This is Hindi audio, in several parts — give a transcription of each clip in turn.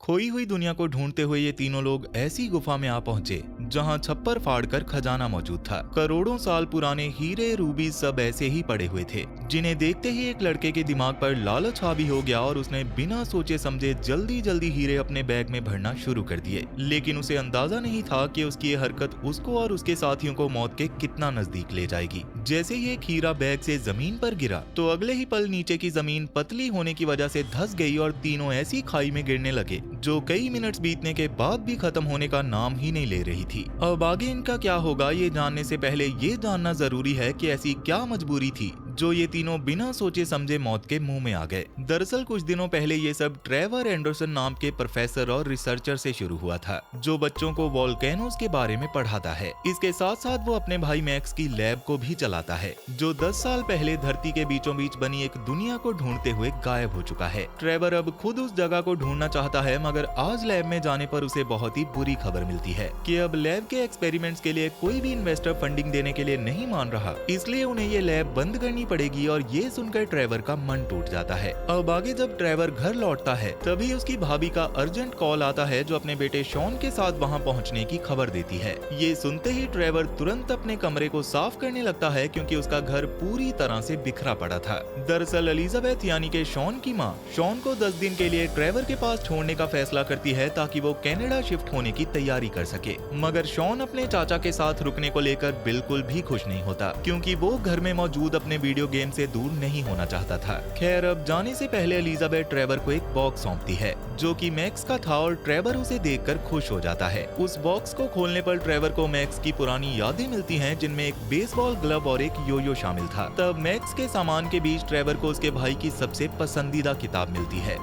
खोई हुई दुनिया को ढूंढते हुए ये तीनों लोग ऐसी गुफा में आ पहुंचे जहां छप्पर फाड़कर खजाना मौजूद था। करोड़ों साल पुराने हीरे रूबी सब ऐसे ही पड़े हुए थे, जिन्हें देखते ही एक लड़के के दिमाग पर लालच हावी हो गया और उसने बिना सोचे समझे जल्दी जल्दी हीरे अपने बैग में भरना शुरू कर दिए। लेकिन उसे अंदाजा नहीं था कि उसकी ये हरकत उसको और उसके साथियों को मौत के कितना नजदीक ले जाएगी। जैसे ही एक हीरा बैग से जमीन पर गिरा तो अगले ही पल नीचे की जमीन पतली होने की वजह से धंस गई और तीनों ऐसी खाई में गिरने लगे जो कई मिनट्स बीतने के बाद भी खत्म होने का नाम ही नहीं ले रही थी। अब आगे इनका क्या होगा ये जानने से पहले ये जानना जरूरी है कि ऐसी क्या मजबूरी थी जो ये तीनों बिना सोचे समझे मौत के मुंह में आ गए। दरअसल कुछ दिनों पहले ये सब ट्रेवर एंडरसन नाम के प्रोफेसर और रिसर्चर से शुरू हुआ था, जो बच्चों को वोल्केनोस के बारे में पढ़ाता है। इसके साथ साथ वो अपने भाई मैक्स की लैब को भी चलाता है, जो 10 साल पहले धरती के बीचों बीच बनी एक दुनिया को ढूंढते हुए गायब हो चुका है। ट्रेवर अब खुद उस जगह को ढूंढना चाहता है, मगर आज लैब में जाने पर उसे बहुत ही बुरी खबर मिलती है कि अब लैब के एक्सपेरिमेंट्स के लिए कोई भी इन्वेस्टर फंडिंग देने के लिए नहीं मान रहा, इसलिए उन्हें ये लैब बंद करनी पड़ेगी। और ये सुनकर ट्रेवर का मन टूट जाता है। अब आगे जब ट्रेवर घर लौटता है तभी उसकी भाभी का अर्जेंट कॉल आता है, जो अपने बेटे शॉन के साथ वहां पहुंचने की खबर देती है। ये सुनते ही ट्रेवर तुरंत अपने कमरे को साफ करने लगता है, क्योंकि उसका घर पूरी तरह से बिखरा पड़ा था। दरअसल एलिजाबेथ यानी के शॉन की माँ शॉन को 10 दिन के लिए ट्रेवर के पास छोड़ने का फैसला करती है, ताकि वो कनाडा शिफ्ट होने की तैयारी कर सके। मगर शॉन अपने चाचा के साथ रुकने को लेकर बिल्कुल भी खुश नहीं होता, क्योंकि वो घर में मौजूद अपने वीडियो गेम से दूर नहीं होना चाहता था। खैर, अब जाने से पहले एलिजाबेथ ट्रेवर को एक बॉक्स सौंपती है, जो कि मैक्स का था, और ट्रेवर उसे देखकर खुश हो जाता है। उस बॉक्स को खोलने पर ट्रेवर को मैक्स की पुरानी यादें मिलती हैं, जिनमें एक बेसबॉल ग्लव और एक योयो शामिल था। तब मैक्स के सामान के बीच ट्रेवर को उसके भाई की सबसे पसंदीदा किताब मिलती है,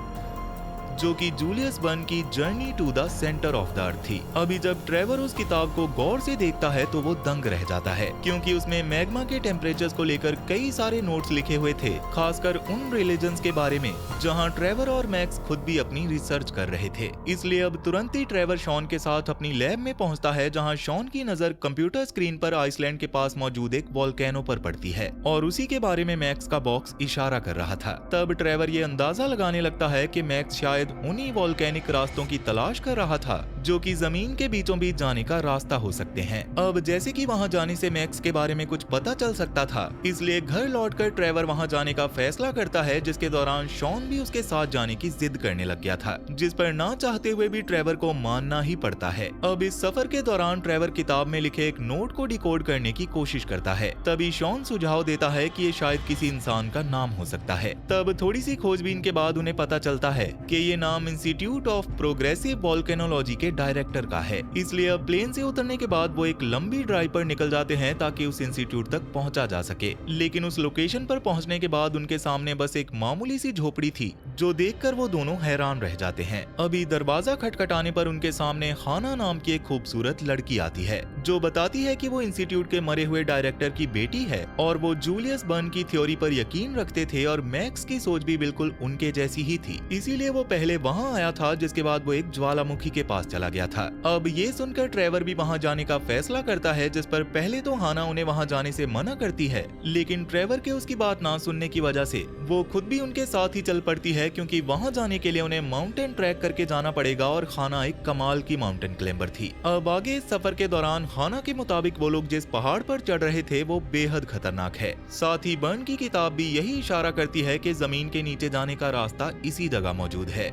जो कि जूलियस बर्न की journey to the centre of the earth थी। अभी जब ट्रेवर उस किताब को गौर से देखता है तो वो दंग रह जाता है, क्योंकि उसमें मैग्मा के टेम्परेचर्स को लेकर कई सारे नोट्स लिखे हुए थे, खासकर उन रिलीजन्स के बारे में जहां ट्रेवर और मैक्स खुद भी अपनी रिसर्च कर रहे थे। इसलिए अब तुरंत ही ट्रेवर शॉन के साथ अपनी लैब में पहुंचता है, जहां शॉन की नजर कंप्यूटर स्क्रीन पर आइसलैंड के पास मौजूद एक वोल्केनो पर पड़ती है, और उसी के बारे में मैक्स का बॉक्स इशारा कर रहा था। तब ट्रेवर ये अंदाजा लगाने लगता है कि मैक्स शायद उन्हीं वोल्केनिक रास्तों की तलाश कर रहा था, जो कि जमीन के बीचों बीच जाने का रास्ता हो सकते हैं। अब जैसे कि वहां जाने से मैक्स के बारे में कुछ पता चल सकता था, इसलिए घर लौटकर ट्रेवर वहां जाने का फैसला करता है, जिसके दौरान शॉन भी उसके साथ जाने की जिद करने लग गया था, जिस पर ना चाहते हुए भी ट्रेवर को मानना ही पड़ता है। अब इस सफर के दौरान ट्रेवर किताब में लिखे एक नोट को डिकोड करने की कोशिश करता है। तभी शॉन सुझाव देता है कि ये शायद किसी इंसान का नाम हो सकता है। तब थोड़ी सी खोजबीन के बाद उन्हें पता चलता है कि ये नाम इंस्टीट्यूट ऑफ प्रोग्रेसिव वोल्केनोलॉजी के डायरेक्टर का है। इसलिए अब प्लेन से उतरने के बाद वो एक लंबी ड्राइव पर निकल जाते हैं, ताकि उस इंस्टीट्यूट तक पहुंचा जा सके। लेकिन उस लोकेशन पर पहुंचने के बाद उनके सामने बस एक मामूली सी झोपड़ी थी, जो देखकर वो दोनों हैरान रह जाते हैं। अभी दरवाजा खटखटाने पर उनके सामने हाना नाम की एक खूबसूरत लड़की आती है, जो बताती है कि वो इंस्टीट्यूट के मरे हुए डायरेक्टर की बेटी है, और वो जूलियस बर्न की थ्योरी पर यकीन रखते थे, और मैक्स की सोच भी बिल्कुल उनके जैसी ही थी। इसीलिए वो पहले वहां आया था, जिसके बाद वो एक ज्वालामुखी के पास चला गया था। अब ये सुनकर ट्रेवर भी वहां जाने का फैसला करता है, जिस पर पहले तो हाना उन्हें वहां जाने से मना करती है, लेकिन ट्रेवर के उसकी बात ना सुनने की वजह से वो खुद भी उनके साथ ही चल पड़ती है, क्योंकि वहां जाने के लिए उन्हें माउंटेन ट्रैक करके जाना पड़ेगा, और हाना एक कमाल की माउंटेन क्लाइंबर थी। अब आगे इस सफर के दौरान हाना के मुताबिक वो लोग जिस पहाड़ पर चढ़ रहे थे वो बेहद खतरनाक है। साथ ही बर्न की किताब भी यही इशारा करती है कि जमीन के नीचे जाने का रास्ता इसी जगह मौजूद है।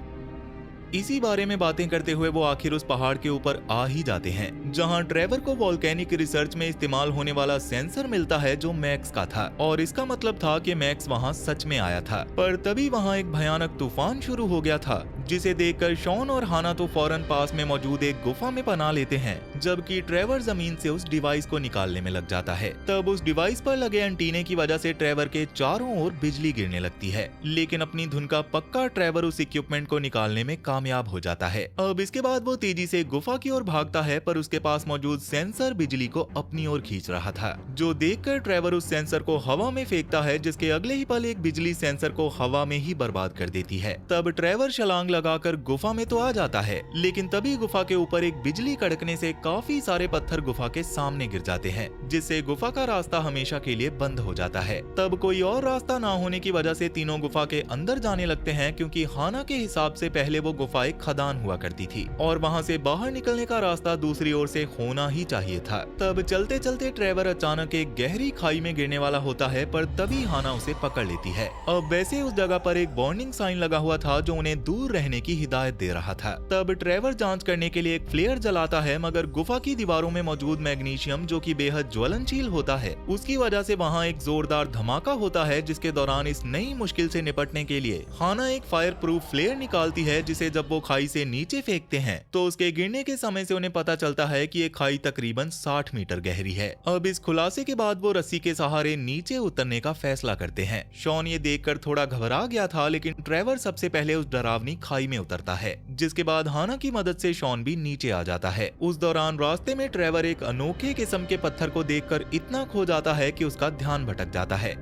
इसी बारे में बातें करते हुए वो आखिर उस पहाड़ के ऊपर आ ही जाते हैं, जहां ट्रेवर को वोल्केनिक रिसर्च में इस्तेमाल होने वाला सेंसर मिलता है, जो मैक्स का था, और इसका मतलब था कि मैक्स वहां सच में आया था। पर तभी वहां एक भयानक तूफान शुरू हो गया था, जिसे देखकर शॉन और हाना तो फौरन पास में मौजूद एक गुफा में पनाह लेते हैं, जबकि ट्रेवर जमीन से उस डिवाइस को निकालने में लग जाता है। तब उस डिवाइस पर लगे एंटीने की वजह से ट्रेवर के चारों ओर बिजली गिरने लगती है, लेकिन अपनी धुन का पक्का ट्रेवर उस इक्विपमेंट को निकालने में कामयाब हो जाता है। अब इसके बाद वो तेजी से गुफा की ओर भागता है, पर उसके पास मौजूद सेंसर बिजली को अपनी ओर खींच रहा था, जो देखकर ट्रेवर उस सेंसर को हवा में फेंकता है, जिसके अगले ही पल एक बिजली सेंसर को हवा में ही बर्बाद कर देती है। तब ट्रेवर छलांग लगाकर गुफा में तो आ जाता है, लेकिन तभी गुफा के ऊपर एक बिजली कड़कने से काफी सारे पत्थर गुफा के सामने गिर जाते हैं, जिससे गुफा का रास्ता हमेशा के लिए बंद हो जाता है। तब कोई और रास्ता ना होने की वजह से तीनों गुफा के अंदर जाने लगते हैं, क्योंकि हाना के हिसाब से पहले वो गुफा एक खदान हुआ करती थी और वहाँ से बाहर निकलने का रास्ता दूसरी ओर से होना ही चाहिए था। तब चलते चलते ट्रेवर अचानक एक गहरी खाई में गिरने वाला होता है, पर तभी हाना उसे पकड़ लेती है। अब वैसे उस जगह पर एक वार्निंग साइन लगा हुआ था जो उन्हें दूर रहने की हिदायत दे रहा था। तब ट्रेवर जांच करने के लिए एक फ्लेयर जलाता है, मगर गुफा की दीवारों में मौजूद मैग्नीशियम जो कि बेहद ज्वलनशील होता है, उसकी वजह से वहाँ एक जोरदार धमाका होता है, जिसके दौरान इस नई मुश्किल से निपटने के लिए हाना एक फायर प्रूफ फ्लेयर निकालती है, जिसे जब वो खाई से नीचे फेंकते हैं तो उसके गिरने के समय से उन्हें पता चलता है कि ये खाई तकरीबन 60 मीटर गहरी है। अब इस खुलासे के बाद वो रस्सी के सहारे नीचे उतरने का फैसला करते हैं। शॉन ये देखकर थोड़ा घबरा गया था, लेकिन ट्रेवर सबसे पहले उस डरावनी खाई में उतरता है, जिसके बाद हाना की मदद से शॉन भी नीचे आ जाता है। उस दौरान रास्ते में ट्रेवर एक अनोखे किस्म के पत्थर को देखकर इतना खो जाता है कि उसका ध्यान भटक जाता है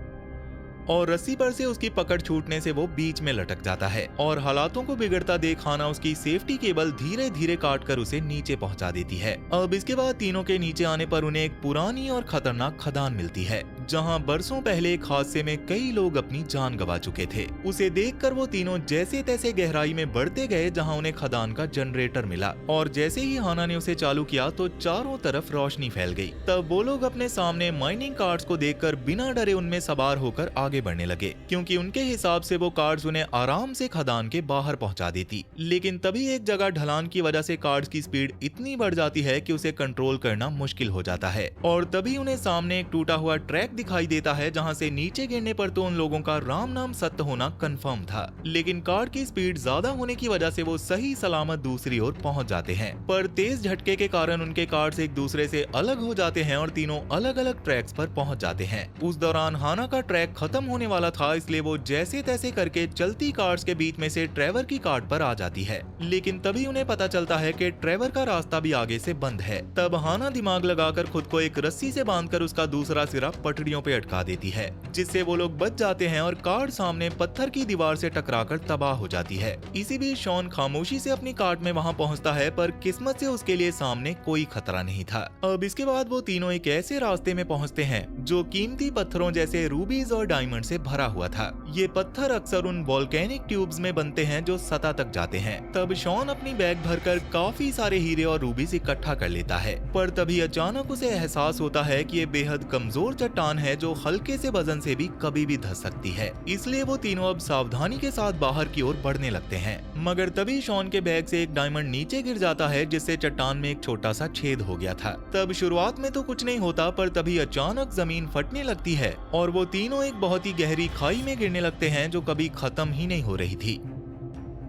और रस्सी पर से उसकी पकड़ छूटने से वो बीच में लटक जाता है और हालातों को बिगड़ता देख हाना उसकी सेफ्टी केबल धीरे धीरे काटकर उसे नीचे पहुंचा देती है। अब इसके बाद तीनों के नीचे आने पर उन्हें एक पुरानी और खतरनाक खदान मिलती है, जहां बरसों पहले एक हादसे में कई लोग अपनी जान गंवा चुके थे। उसे देखकर वो तीनों जैसे तैसे गहराई में बढ़ते गए, जहां उन्हें खदान का जनरेटर मिला और जैसे ही हाना ने उसे चालू किया तो चारों तरफ रोशनी फैल गई। तब वो लोग अपने सामने माइनिंग कार्ड्स को देखकर बिना डरे उनमें सवार होकर आगे बढ़ने लगे, क्योंकि उनके हिसाब से वो कार्ड्स उन्हें आराम से खदान के बाहर पहुंचा देती। लेकिन तभी एक जगह ढलान की वजह से कार्ड्स की स्पीड इतनी बढ़ जाती है कि उसे कंट्रोल करना मुश्किल हो जाता है और तभी उन्हें सामने एक टूटा हुआ ट्रैक दिखाई देता है, जहां से नीचे गिरने पर तो उन लोगों का राम नाम सत्य होना कंफर्म था, लेकिन कार्ड की स्पीड ज्यादा होने की वजह से वो सही सलामत दूसरी ओर पहुंच जाते हैं। पर तेज झटके के कारण उनके कार्ड्स एक दूसरे से अलग हो जाते हैं और तीनों अलग अलग ट्रैक्स पर पहुंच जाते हैं। उस दौरान हाना का ट्रैक खत्म होने वाला था, इसलिए वो जैसे तैसे करके चलती कार्ड्स के बीच में से ट्रेवर की कार्ड पर आ जाती है, लेकिन तभी उन्हें पता चलता है कि ट्रेवर का रास्ता भी आगे से बंद है। तब हाना दिमाग लगाकर खुद को एक रस्सी से बांधकर उसका दूसरा सिरा पटड़ियों पे अटका देती है, जिससे वो लोग बच जाते हैं और कार्ड सामने पत्थर की दीवार से टकराकर तबाह हो जाती है। इसी बीच शॉन खामोशी से अपनी कार्ड में वहां पहुंचता है, पर किस्मत से उसके लिए सामने कोई खतरा नहीं था। अब इसके बाद वो तीनों एक ऐसे रास्ते में पहुंचते हैं जो कीमती पत्थरों जैसे रूबीज और डायमंड से भरा हुआ था। ये पत्थर अक्सर उन वोल्केनिक ट्यूब्स में बनते हैं जो सतह तक जाते हैं। तब शॉन अपनी बैग भरकर काफी सारे हीरे और रूबीज इकट्ठा कर लेता है, पर तभी अचानक उसे एहसास होता है कि ये बेहद कमजोर चट्टान है जो हल्के से वजन से भी कभी भी धंस सकती है। इसलिए वो तीनों अब सावधानी के साथ बाहर की ओर बढ़ने लगते हैं, मगर तभी शॉन के बैग से एक डायमंड नीचे गिर जाता है, जिससे चट्टान में एक छोटा सा छेद हो गया था। तब शुरुआत में तो कुछ नहीं होता, पर तभी अचानक जमीन फटने लगती है और वो तीनों एक बहुत ही गहरी खाई में गिरने लगते हैं जो कभी खत्म ही नहीं हो रही थी।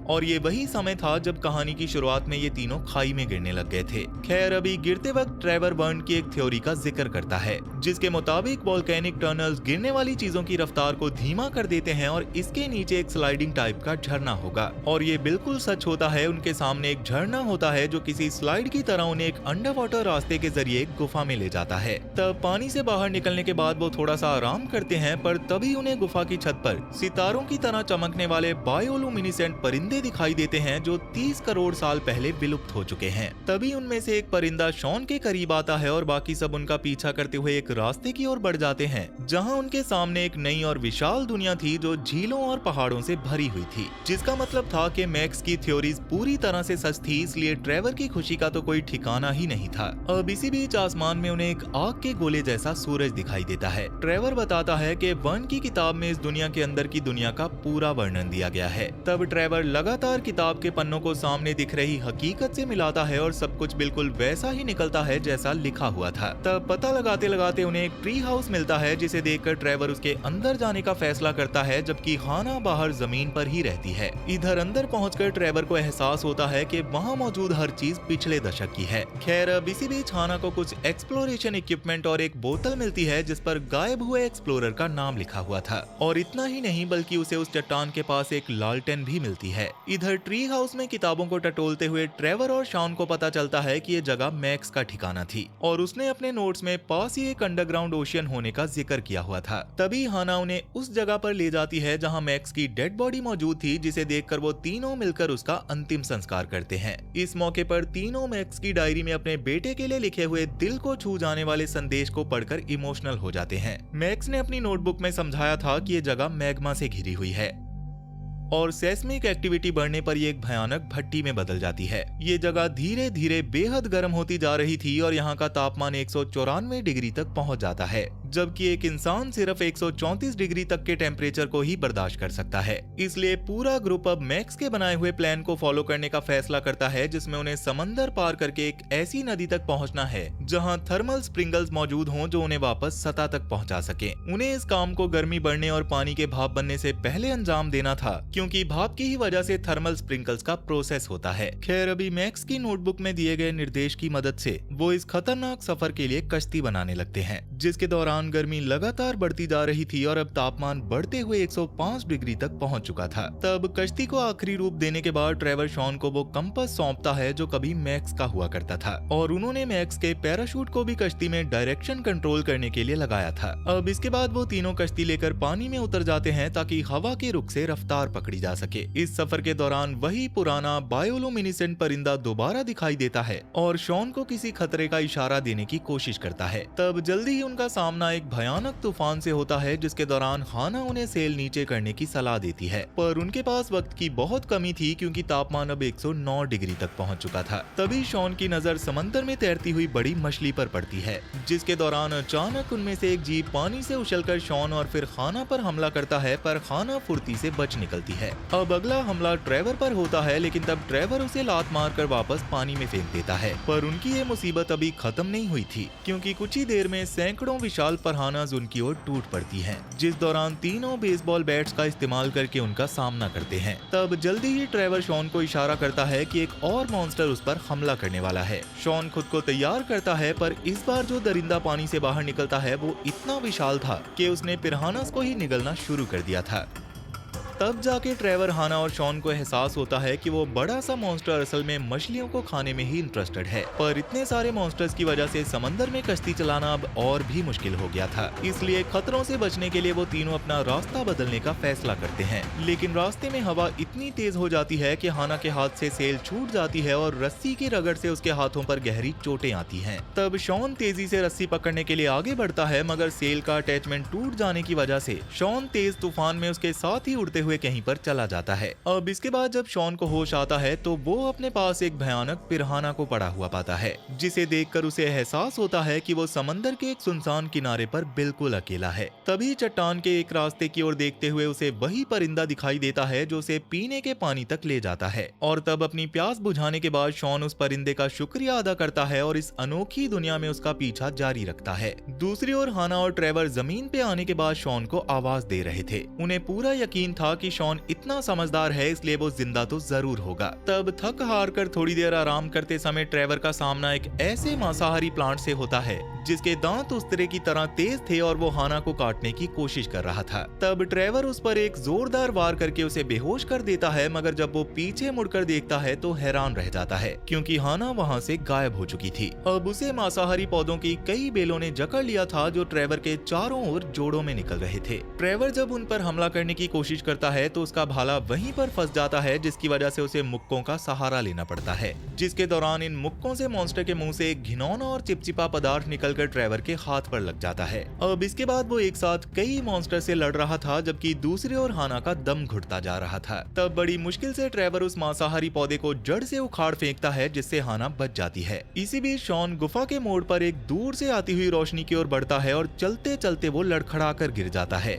और ये वही समय था जब कहानी की शुरुआत में ये तीनों खाई में गिरने लग गए थे। खैर, अभी गिरते वक्त ट्रेवर बर्न की एक थ्योरी का जिक्र करता है, जिसके मुताबिक वोल्केनिक टनल्स गिरने वाली चीजों की रफ्तार को धीमा कर देते हैं और इसके नीचे एक स्लाइडिंग टाइप का झरना होगा। और ये बिल्कुल सच होता है। उनके सामने एक झरना होता है जो किसी स्लाइड की तरह उन्हें एक अंडर वाटर रास्ते के जरिए एक गुफा में ले जाता है। तब पानी से बाहर निकलने के बाद वो थोड़ा सा आराम करते हैं, पर तभी उन्हें गुफा की छत पर सितारों की तरह चमकने वाले बायोलुमिनिसेंट परिंदे दिखाई देते हैं जो 30 करोड़ साल पहले विलुप्त हो चुके हैं। तभी उनमें से एक परिंदा शॉन के करीब आता है और बाकी सब उनका पीछा करते हुए एक रास्ते की ओर बढ़ जाते हैं, जहां उनके सामने एक नई और विशाल दुनिया थी जो झीलों और पहाड़ों से भरी हुई थी, जिसका मतलब था कि मैक्स की थ्योरीज पूरी तरह से सच थी। इसलिए ट्रेवर की खुशी का तो कोई ठिकाना ही नहीं था। अब इसी बीच आसमान में उन्हें एक आग के गोले जैसा सूरज दिखाई देता है। ट्रेवर बताता है कि वन की किताब में इस दुनिया के अंदर की दुनिया का पूरा वर्णन दिया गया है। तब ट्रेवर लगातार किताब के पन्नों को सामने दिख रही हकीकत से मिलाता है और सब कुछ बिल्कुल वैसा ही निकलता है जैसा लिखा हुआ था। तब पता लगाते लगाते उन्हें एक ट्री हाउस मिलता है, जिसे देखकर ट्रेवर उसके अंदर जाने का फैसला करता है, जबकि हाना बाहर जमीन पर ही रहती है। इधर अंदर पहुंचकर ट्रेवर को एहसास होता है कि वहां मौजूद हर चीज पिछले दशक की है। खैर, अब इसी बीच हाना को कुछ एक्सप्लोरेशन इक्विपमेंट और एक बोतल मिलती है जिस पर गायब हुए एक्सप्लोरर का नाम लिखा हुआ था। और इतना ही नहीं, बल्कि उसे उस चट्टान के पास एक लालटेन भी मिलती है, इधर ट्री हाउस में किताबों को टटोलते हुए ट्रेवर और शॉन को पता चलता है कि ये जगह मैक्स का ठिकाना थी और उसने अपने नोट्स में पास ही एक अंडरग्राउंड ओशियन होने का जिक्र किया हुआ था। तभी हाना उन्हें उस जगह पर ले जाती है जहां मैक्स की डेड बॉडी मौजूद थी, जिसे देखकर वो तीनों मिलकर उसका अंतिम संस्कार करते हैं। इस मौके पर तीनों मैक्स की डायरी में अपने बेटे के लिए लिखे हुए दिल को छू जाने वाले संदेश को पढ़कर इमोशनल हो जाते हैं। मैक्स ने अपनी नोटबुक में समझाया था कि ये जगह मैग्मा से घिरी हुई है और सेस्मिक एक्टिविटी बढ़ने पर ये एक भयानक भट्टी में बदल जाती है। ये जगह धीरे धीरे बेहद गर्म होती जा रही थी और यहाँ का तापमान 194 डिग्री तक पहुँच जाता है, जबकि एक इंसान सिर्फ 134 डिग्री तक के टेम्परेचर को ही बर्दाश्त कर सकता है। इसलिए पूरा ग्रुप अब मैक्स के बनाए हुए प्लान को फॉलो करने का फैसला करता है, जिसमें उन्हें समंदर पार करके एक ऐसी नदी तक पहुंचना है जहां थर्मल स्प्रिंगल्स मौजूद हों जो उन्हें वापस सतह तक पहुंचा सके। उन्हें इस काम को गर्मी बढ़ने और पानी के भाप बनने से पहले अंजाम देना था, क्योंकि भाप की ही वजह से थर्मल स्प्रिंकल्स का प्रोसेस होता है। खैर, अभी मैक्स की नोटबुक में दिए गए निर्देश की मदद से वो इस खतरनाक सफर के लिए कश्ती बनाने लगते हैं, जिसके दौरान गर्मी लगातार बढ़ती जा रही थी और अब तापमान बढ़ते हुए 105 डिग्री तक पहुंच चुका था। तब कश्ती को आखिरी रूप देने के बाद ट्रेवर शॉन को वो कंपास सौंपता है जो कभी मैक्स का हुआ करता था, और उन्होंने मैक्स के पैराशूट को भी कश्ती में डायरेक्शन कंट्रोल करने के लिए लगाया था। अब इसके बाद वो तीनों कश्ती लेकर पानी में उतर जाते हैं ताकि हवा के रुख से रफ्तार पकड़ी जा सके। इस सफर के दौरान वही पुराना बायोलुमिनेसेंट परिंदा दोबारा दिखाई देता है और शॉन को किसी खतरे का इशारा देने की कोशिश करता है। तब जल्दी ही उनका सामना एक भयानक तूफान से होता है, जिसके दौरान हाना उन्हें सेल नीचे करने की सलाह देती है, पर उनके पास वक्त की बहुत कमी थी क्योंकि तापमान अब 109 डिग्री तक पहुंच चुका था। तभी शॉन की नजर समंदर में तैरती हुई बड़ी मछली पर पड़ती है, जिसके दौरान अचानक उनमें से एक जीप पानी से उछलकर शॉन और फिर खाना पर हमला करता है, पर खाना फुर्ती से बच निकलती है। अब अगला हमला ट्रेवर पर होता है, लेकिन तब ट्रेवर उसे लात मारकर वापस पानी में फेंक देता है। पर उनकी ये मुसीबत अभी खत्म नहीं हुई थी, क्योंकि कुछ ही देर में सैकड़ों विशाल परहानाज उनकी ओर टूट पड़ती हैं, जिस दौरान तीनों बेसबॉल बैट्स का इस्तेमाल करके उनका सामना करते हैं। तब जल्दी ही ट्रेवर शॉन को इशारा करता है कि एक और मॉन्स्टर उस पर हमला करने वाला है। शॉन खुद को तैयार करता है, पर इस बार जो दरिंदा पानी से बाहर निकलता है वो इतना विशाल था कि उसने पिरानास को ही निगलना शुरू कर दिया था। तब जाके ट्रेवर, हाना और शॉन को एहसास होता है कि वो बड़ा सा मॉन्स्टर असल में मछलियों को खाने में ही इंटरेस्टेड है, पर इतने सारे मॉन्स्टर्स की वजह से समंदर में कश्ती चलाना अब और भी मुश्किल हो गया था। इसलिए खतरों से बचने के लिए वो तीनों अपना रास्ता बदलने का फैसला करते हैं, लेकिन रास्ते में हवा इतनी तेज हो जाती है कि हाना के हाथ से सेल छूट जाती है और रस्सी की रगड़ से उसके हाथों पर गहरी चोटें आती हैं। तब शॉन तेजी से रस्सी पकड़ने के लिए आगे बढ़ता है, मगर सेल का अटैचमेंट टूट जाने की वजह से शॉन तेज तूफान में उसके साथ ही उड़ते हुए कहीं पर चला जाता है। अब इसके बाद जब शॉन को होश आता है तो वो अपने पास एक भयानक पिराना को पड़ा हुआ पाता है, जिसे देखकर उसे एहसास होता है कि वो समंदर के एक सुनसान किनारे पर बिल्कुल अकेला है। तभी चट्टान के एक रास्ते की ओर देखते हुए उसे वही परिंदा दिखाई देता है जो उसे पीने के पानी तक ले जाता है, और तब अपनी प्यास बुझाने के बाद शॉन उस परिंदे का शुक्रिया अदा करता है और इस अनोखी दुनिया में उसका पीछा जारी रखता है। दूसरी ओर हाना और ट्रेवर जमीन पे आने के बाद शॉन को आवाज दे रहे थे। उन्हें पूरा यकीन था कि शॉन इतना समझदार है, इसलिए वो जिंदा तो जरूर होगा। तब थक हार कर थोड़ी देर आराम करते समय ट्रेवर का सामना एक ऐसे मांसाहारी प्लांट से होता है जिसके दांत उस तरह की तरह तेज थे और वो हाना को काटने की कोशिश कर रहा था। तब ट्रेवर उस पर एक जोरदार वार करके उसे बेहोश कर देता है, मगर जब वो पीछे मुड़कर देखता है तो हैरान रह जाता है, क्योंकि हाना वहाँ से गायब हो चुकी थी। अब उसे मांसाहारी पौधों की कई बेलों ने जकड़ लिया था जो ट्रेवर के चारों ओर जोड़ों में निकल रहे थे। ट्रेवर जब उन पर हमला करने की कोशिश करता है तो उसका भाला वहीं पर फंस जाता है, जिसकी वजह से उसे मुक्कों का सहारा लेना पड़ता है, जिसके दौरान इन मुक्कों से मॉन्स्टर के मुंह से एक घिनौना और चिपचिपा पदार्थ निकलकर ट्रेवर के हाथ पर लग जाता है। अब इसके बाद वो एक साथ कई मॉन्स्टर से लड़ रहा था, जबकि दूसरी ओर हाना का दम घुटता जा रहा था। तब बड़ी मुश्किल से ट्रेवर उस मांसाहारी पौधे को जड़ से उखाड़ फेंकता है, जिससे हाना बच जाती है। इसी बीच शॉन गुफा के मोड़ पर एक दूर से आती हुई रोशनी की ओर बढ़ता है और चलते चलते वो लड़खड़ा कर गिर जाता है।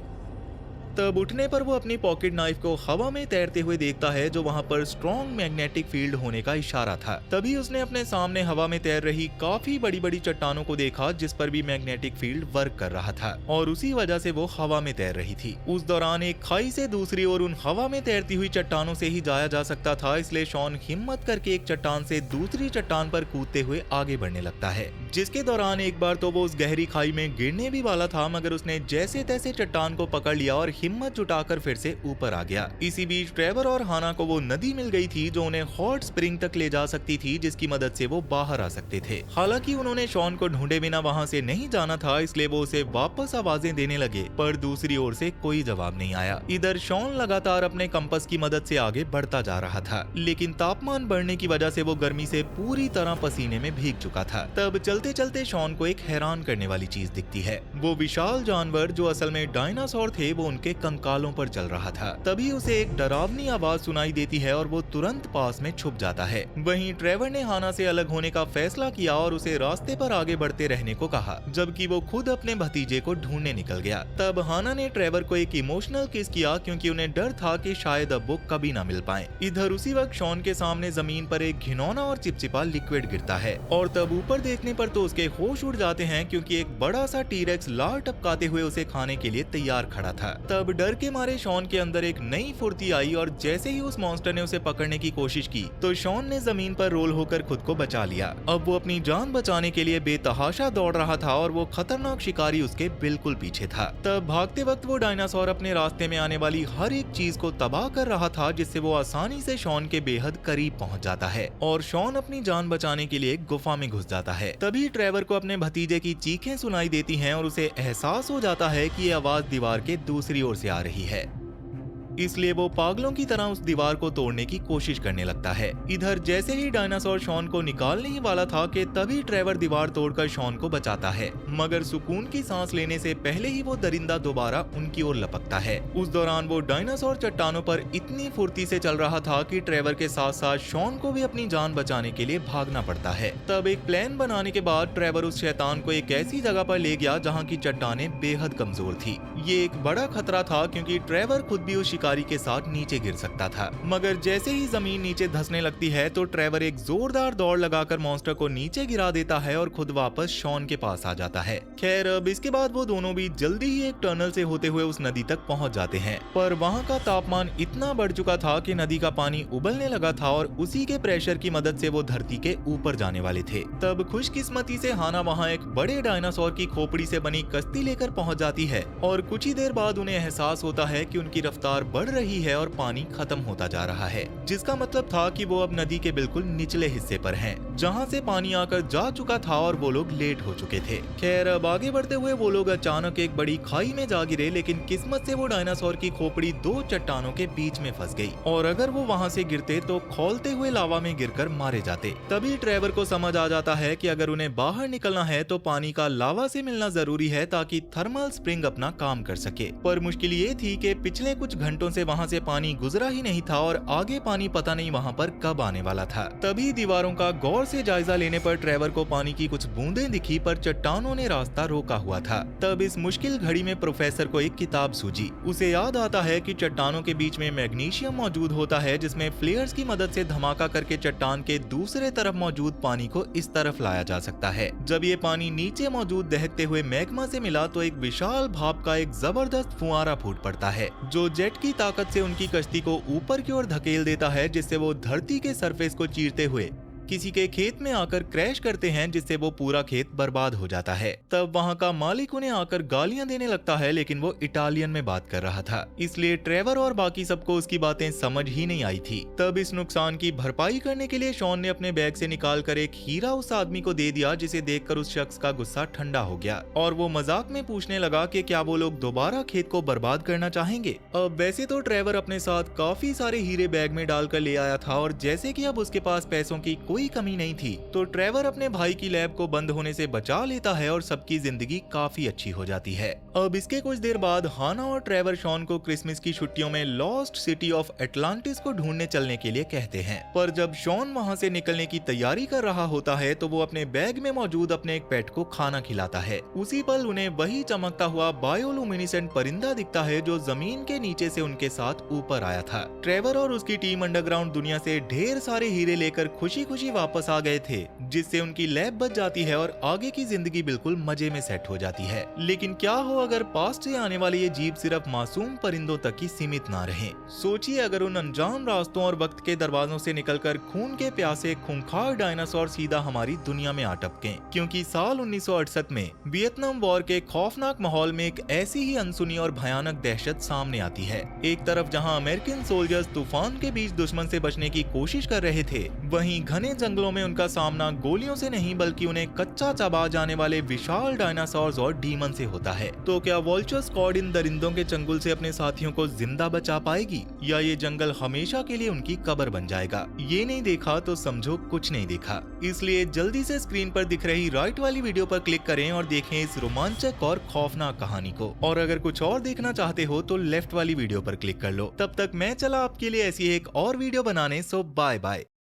तब उठने पर वो अपनी पॉकेट नाइफ को हवा में तैरते हुए देखता है, जो वहाँ पर स्ट्रॉन्ग मैग्नेटिक फील्ड होने का इशारा था। तभी उसने अपने सामने हवा में तैर रही काफी बड़ी बड़ी चट्टानों को देखा, जिस पर भी मैग्नेटिक फील्ड वर्क कर रहा था, और उसी वजह से वो हवा में तैर रही थी। उस दौरान एक खाई से दूसरी ओर उन हवा में तैरती हुई चट्टानों से ही जाया जा सकता था, इसलिए शॉन हिम्मत करके एक चट्टान से दूसरी चट्टान पर कूदते हुए आगे बढ़ने लगता है, जिसके दौरान एक बार तो वो उस गहरी खाई में गिरने भी वाला था, मगर उसने जैसे तैसे चट्टान को पकड़ लिया और हिम्मत जुटाकर फिर से ऊपर आ गया। इसी बीच ट्रेवर और हाना को वो नदी मिल गई थी जो उन्हें हॉट स्प्रिंग तक ले जा सकती थी, जिसकी मदद से वो बाहर आ सकते थे। हालांकि उन्होंने शॉन को ढूंढे बिना वहाँ से नहीं जाना था, इसलिए वो उसे वापस आवाजें देने लगे, पर दूसरी ओर से कोई जवाब नहीं आया। इधर शॉन लगातार अपने कंपास की मदद से आगे बढ़ता जा रहा था, लेकिन तापमान बढ़ने की वजह से वो गर्मी से पूरी तरह पसीने में भीग चुका था। तब चलते चलते शॉन को एक हैरान करने वाली चीज दिखती है। वो विशाल जानवर जो असल में डायनासोर थे, वो उनके कंकालों पर चल रहा था। तभी उसे एक डरावनी आवाज सुनाई देती है और वो तुरंत पास में छुप जाता है। वहीं ट्रेवर ने हाना से अलग होने का फैसला किया और उसे रास्ते पर आगे बढ़ते रहने को कहा, जबकि वो खुद अपने भतीजे को ढूंढने निकल गया। तब हाना ने ट्रेवर को एक इमोशनल किस किया, क्योंकि उन्हें डर था कि शायद अब वो कभी ना मिल पाए। इधर उसी वक्त शॉन के सामने जमीन पर एक घिनौना और चिपचिपा लिक्विड गिरता है और तब ऊपर देखने पर तो उसके होश उड़ जाते हैं, क्योंकि एक बड़ा सा टीरेक्स लार टपकाते हुए उसे खाने के लिए तैयार खड़ा था। तब डर के मारे शॉन के अंदर एक नई फुर्ती आई और जैसे ही उस मॉन्स्टर ने उसे पकड़ने की कोशिश की तो शॉन ने जमीन पर रोल होकर खुद को बचा लिया। अब वो अपनी जान बचाने के लिए बेतहाशा दौड़ रहा था और वो खतरनाक शिकारी उसके बिल्कुल पीछे था। तब भागते वक्त वो डायनासोर अपने रास्ते में आने वाली हर एक चीज को तबाह कर रहा था, जिससे वो आसानी से शॉन के बेहद करीब पहुंच जाता है और शॉन अपनी जान बचाने के लिए गुफा में घुस जाता है। तभी ट्रेवर को अपने भतीजे की चीखें सुनाई देती हैं और उसे एहसास हो जाता है कि ये आवाज दीवार के दूसरी ओर से आ रही है, इसलिए वो पागलों की तरह उस दीवार को तोड़ने की कोशिश करने लगता है। इधर जैसे ही डायनासोर शॉन को निकालने ही वाला था कि तभी ट्रेवर दीवार तोड़कर शॉन को बचाता है, मगर सुकून की सांस लेने से पहले ही वो दरिंदा दोबारा उनकी ओर लपकता है। उस दौरान वो डायनासोर चट्टानों पर इतनी फुर्ती से चल रहा था कि ट्रेवर के साथ साथ शॉन को भी अपनी जान बचाने के लिए भागना पड़ता है। तब एक प्लान बनाने के बाद ट्रेवर उस शैतान को एक ऐसी जगह पर ले गया जहाँ की चट्टानें बेहद कमजोर थी। ये एक बड़ा खतरा था, क्योंकि ट्रेवर खुद भी उस शिकारी के साथ नीचे गिर सकता था। मगर जैसे ही जमीन नीचे धंसने लगती है तो ट्रेवर एक जोरदार दौड़ लगाकर मॉन्स्टर को नीचे गिरा देता है और खुद वापस शॉन के पास आ जाता है। खैर, अब इसके बाद वो दोनों भी जल्दी ही एक टनल से होते हुए उस नदी तक पहुंच जाते हैं, पर वहां का तापमान इतना बढ़ चुका था कि नदी का पानी उबलने लगा था और उसी के प्रेशर की मदद से वो धरती के ऊपर जाने वाले थे। तब खुशकिस्मती से हाना वहाँ एक बड़े डायनासोर की खोपड़ी से बनी कश्ती लेकर पहुंच जाती है और कुछ ही देर बाद उन्हें एहसास होता है कि उनकी रफ्तार बढ़ रही है और पानी खत्म होता जा रहा है, जिसका मतलब था कि वो अब नदी के बिल्कुल निचले हिस्से पर हैं, जहां से पानी आकर जा चुका था और वो लोग लेट हो चुके थे। खैर, अब आगे बढ़ते हुए वो लोग अचानक एक बड़ी खाई में जा गिरे, लेकिन किस्मत से वो डायनासोर की खोपड़ी दो चट्टानों के बीच में फंस गई और अगर वो वहां से गिरते तो खौलते हुए लावा में गिरकर मारे जाते। तभी ट्रेवर को समझ आ जाता है कि अगर उन्हें बाहर निकलना है तो पानी का लावा से मिलना जरूरी है, ताकि थर्मल स्प्रिंग अपना काम कर सके। पर मुश्किल ये थी कि पिछले कुछ घंटों से वहां से पानी गुजरा ही नहीं था और आगे पानी पता नहीं वहां पर कब आने वाला था। तभी दीवारों का गौर से जायजा लेने पर ट्रेवर को पानी की कुछ बूंदें दिखी, पर चट्टानों ने रास्ता रोका हुआ था। तब इस मुश्किल घड़ी में प्रोफेसर को एक किताब सूझी। उसे याद आता है कि चट्टानों के बीच में मैग्नीशियम मौजूद होता है, जिसमें फ्लेयर्स की मदद से धमाका करके चट्टान के दूसरे तरफ मौजूद पानी को इस तरफ लाया जा सकता है। जब ये पानी नीचे मौजूद दहकते हुए मैग्मा से मिला तो एक विशाल भाप का एक जबरदस्त फुआरा फूट पड़ता है, जो जेट की ताकत से उनकी कश्ती को ऊपर की ओर धकेल देता है, जिससे वो धरती के सरफेस को चीरते हुए किसी के खेत में आकर क्रैश करते हैं, जिससे वो पूरा खेत बर्बाद हो जाता है। तब वहाँ का मालिक उन्हें आकर गालियां देने लगता है, लेकिन वो इटालियन में बात कर रहा था, इसलिए ट्रेवर और बाकी सबको उसकी बातें समझ ही नहीं आई थी। तब इस नुकसान की भरपाई करने के लिए शॉन ने अपने बैग से निकालकर एक हीरा उस आदमी को दे दिया, जिसे देखकर उस शख्स का गुस्सा ठंडा हो गया और वो मजाक में पूछने लगा कि क्या वो लोग दोबारा खेत को बर्बाद करना चाहेंगे। अब वैसे तो ट्रेवर अपने साथ काफी सारे हीरे बैग में डालकर ले आया था और जैसे कि अब उसके पास पैसों की कोई कमी नहीं थी, तो ट्रेवर अपने भाई की लैब को बंद होने से बचा लेता है और सबकी जिंदगी काफी अच्छी हो जाती है। अब इसके कुछ देर बाद हाना और ट्रेवर शॉन को क्रिसमस की छुट्टियों में लॉस्ट सिटी ऑफ एटलांटिस को ढूंढने चलने के लिए कहते हैं, पर जब शॉन वहां से निकलने की तैयारी कर रहा होता है तो वो अपने बैग में मौजूद अपने एक पेट को खाना खिलाता है। उसी पल उन्हें वही चमकता हुआ बायोलुमिनेसेंट परिंदा दिखता है जो जमीन के नीचे से उनके साथ ऊपर आया था। ट्रेवर और उसकी टीम अंडरग्राउंड दुनिया से ढेर सारे हीरे लेकर खुशी खुशी ही वापस आ गए थे, जिससे उनकी लैब बच जाती है और आगे की जिंदगी बिल्कुल मजे में सेट हो जाती है। लेकिन क्या हो अगर पास्ट से आने वाले ये जीव सिर्फ मासूम परिंदों तक ही सीमित ना रहे। सोचिए अगर उन अनजान रास्तों और वक्त के दरवाजों से निकलकर खून के प्यासे खूंखार डायनासोर सीधा हमारी दुनिया में आ टपके। क्योंकि साल 1968 में वियतनाम वॉर के खौफनाक माहौल में एक ऐसी ही अनसुनी और भयानक दहशत सामने आती है। एक तरफ जहां अमेरिकन सोल्जर्स तूफान के बीच दुश्मन से बचने की कोशिश कर रहे थे, वहीं घने जंगलों में उनका सामना गोलियों से नहीं बल्कि उन्हें कच्चा चबा जाने वाले विशाल डायनासोर्स और डीमन से होता है। तो क्या वोल्चर स्क्वाड इन दरिंदों के चंगुल से अपने साथियों को जिंदा बचा पाएगी, या ये जंगल हमेशा के लिए उनकी कब्र बन जाएगा? ये नहीं देखा तो समझो कुछ नहीं देखा। इसलिए जल्दी से स्क्रीन पर दिख रही राइट वाली वीडियो पर क्लिक करें और देखें इस रोमांचक और खौफनाक कहानी को। और अगर कुछ और देखना चाहते हो तो लेफ्ट वाली वीडियो पर क्लिक कर लो। तब तक मैं चला आपके लिए ऐसी एक और वीडियो बनाने। सो बाय बाय।